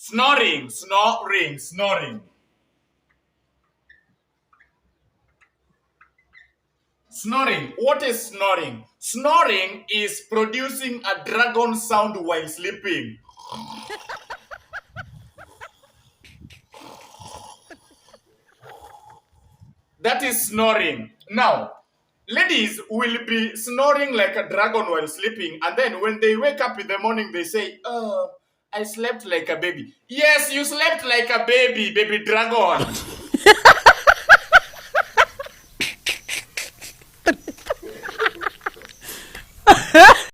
Snoring, snoring, snoring. Snoring. What is snoring? Snoring is producing a dragon sound while sleeping. That is snoring. Now, ladies will be snoring like a dragon while sleeping, and then when they wake up in the morning, they say, "Oh, I slept like a baby." Yes, you slept like a baby, baby dragon.